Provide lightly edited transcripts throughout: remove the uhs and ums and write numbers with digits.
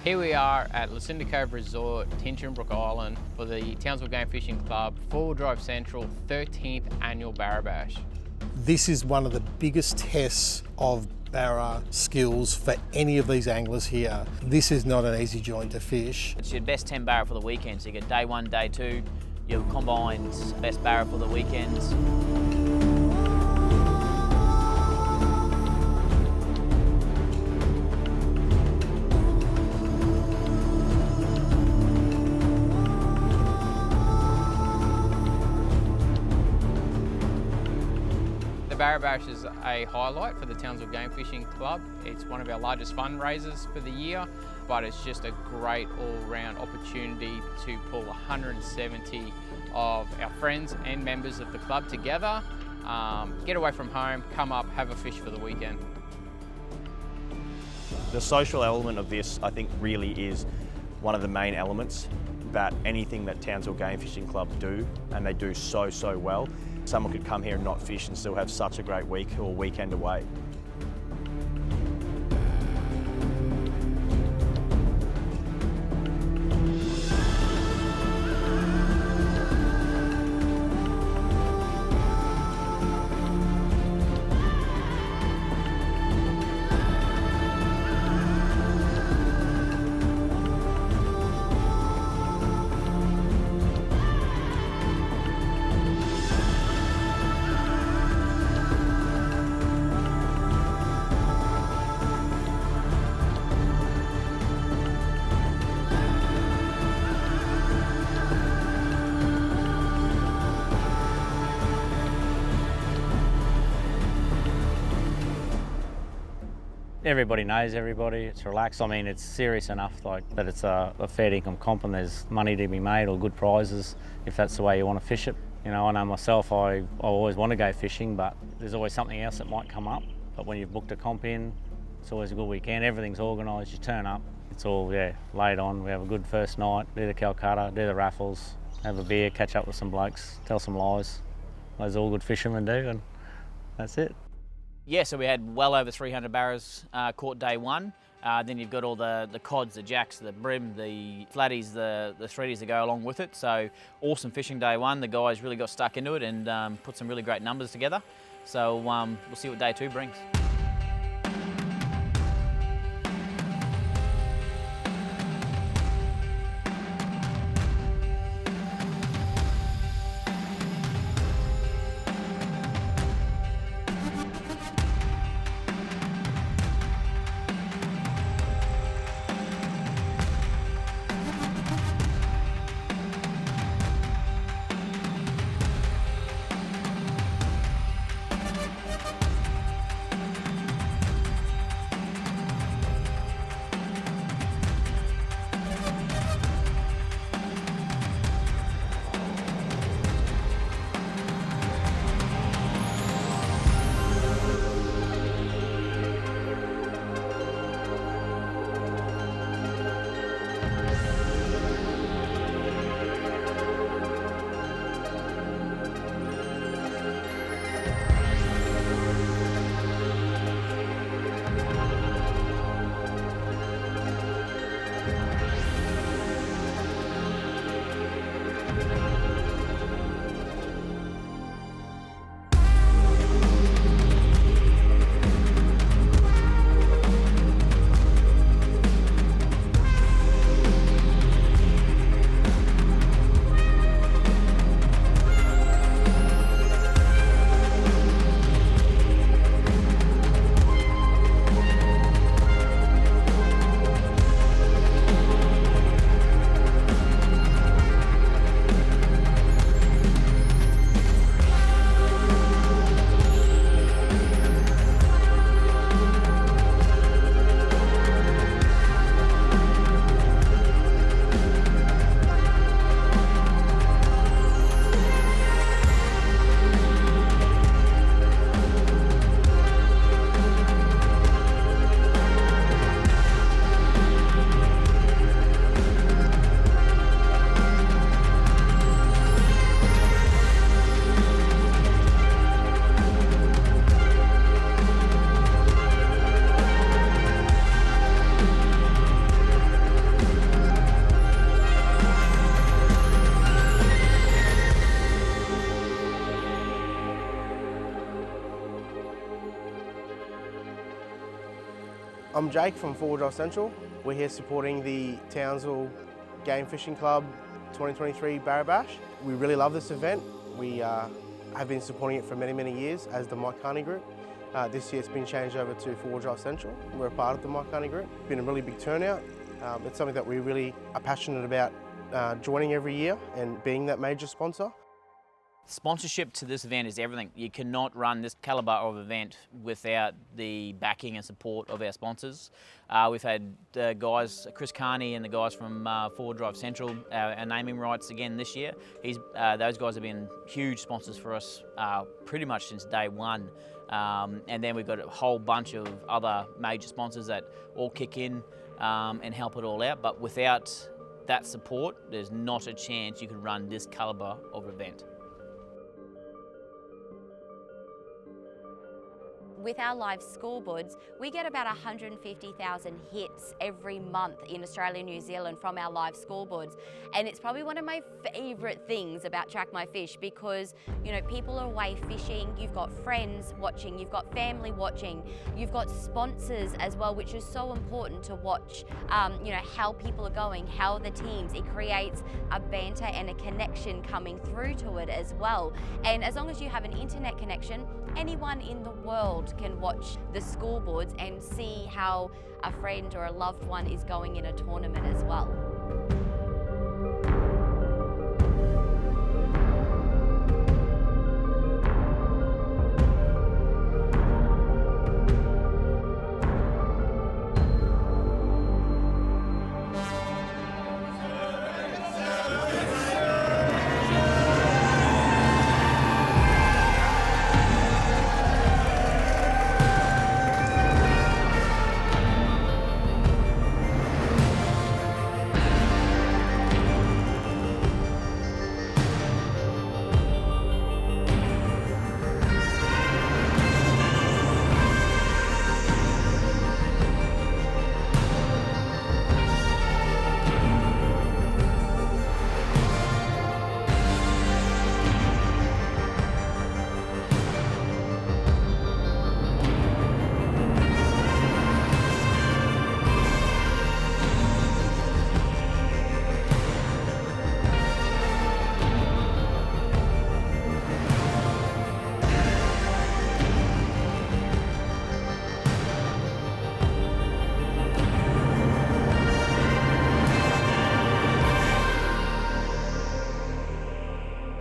Here we are at Lucinda Cove Resort, Hinchinbrook Island for the Townsville Game Fishing Club 4-Wheel Drive Central 13th Annual Barra Bash. This is one of the biggest tests of barra skills for any of these anglers here. This is not an easy joint to fish. It's your best 10 barra for the weekend, so you get day 1, day 2, your combined best barra for the weekends. The Barra Bash is a highlight for the Townsville Game Fishing Club. It's one of our largest fundraisers for the year, but it's just a great all-round opportunity to pull 170 of our friends and members of the club together, get away from home, come up, have a fish for the weekend. The social element of this, I think, really is one of the main elements that anything that Townsville Game Fishing Club do, and they do so well. Someone could come here and not fish and still have such a great week or weekend away. Everybody knows everybody, it's relaxed. I mean, it's serious enough like that it's a fair income comp and there's money to be made or good prizes if that's the way you want to fish it. You know, I know myself, I always want to go fishing, but there's always something else that might come up. But when you've booked a comp in, it's always a good weekend. Everything's organised, you turn up, it's all, laid on. We have a good first night, do the Calcutta, do the raffles, have a beer, catch up with some blokes, tell some lies. As all good fishermen do, and that's it. Yeah, so we had well over 300 barras caught day 1. Then you've got all the cods, the jacks, the brim, the flatties, the threadies that go along with it. So awesome fishing day 1. The guys really got stuck into it and put some really great numbers together. So we'll see what day 2 brings. I'm Jake from Four Drive Central. We're here supporting the Townsville Game Fishing Club 2023 Barra Bash. We really love this event. We have been supporting it for many, many years as the Mike Carney Group. This year it's been changed over to Four Drive Central. We're a part of the Mike Carney Group. It's been a really big turnout. It's something that we really are passionate about joining every year and being that major sponsor. Sponsorship to this event is everything. You cannot run this calibre of event without the backing and support of our sponsors. We've had guys, Chris Carney and the guys from Forward Drive Central, our naming rights again this year. Those guys have been huge sponsors for us pretty much since day one. And then we've got a whole bunch of other major sponsors that all kick in and help it all out. But without that support, there's not a chance you could run this calibre of event. With our live scoreboards, we get about 150,000 hits every month in Australia and New Zealand from our live scoreboards. And it's probably one of my favourite things about Track My Fish because, you know, people are away fishing, you've got friends watching, you've got family watching, you've got sponsors as well, which is so important to watch, you know, how people are going, how the teams, it creates a banter and a connection coming through to it as well. And as long as you have an internet connection, anyone in the world can watch the scoreboards and see how a friend or a loved one is going in a tournament as well.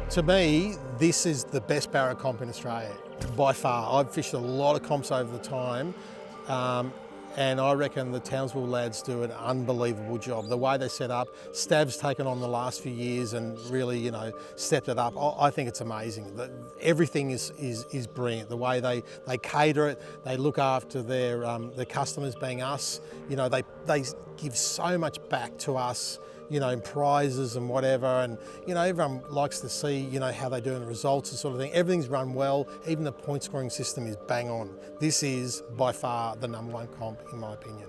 To me, this is the best barra comp in Australia, by far. I've fished a lot of comps over the time, and I reckon the Townsville lads do an unbelievable job. The way they set up, Stav's taken on the last few years and really, you know, stepped it up. I think it's amazing. Everything is brilliant. The way they cater it, they look after their customers, being us. You know, they give so much back to us, you know, in prizes and whatever, and you know, everyone likes to see, you know, how they do in the results and sort of thing. Everything's run well, even the point scoring system is bang on. This is by far the #1 comp in my opinion.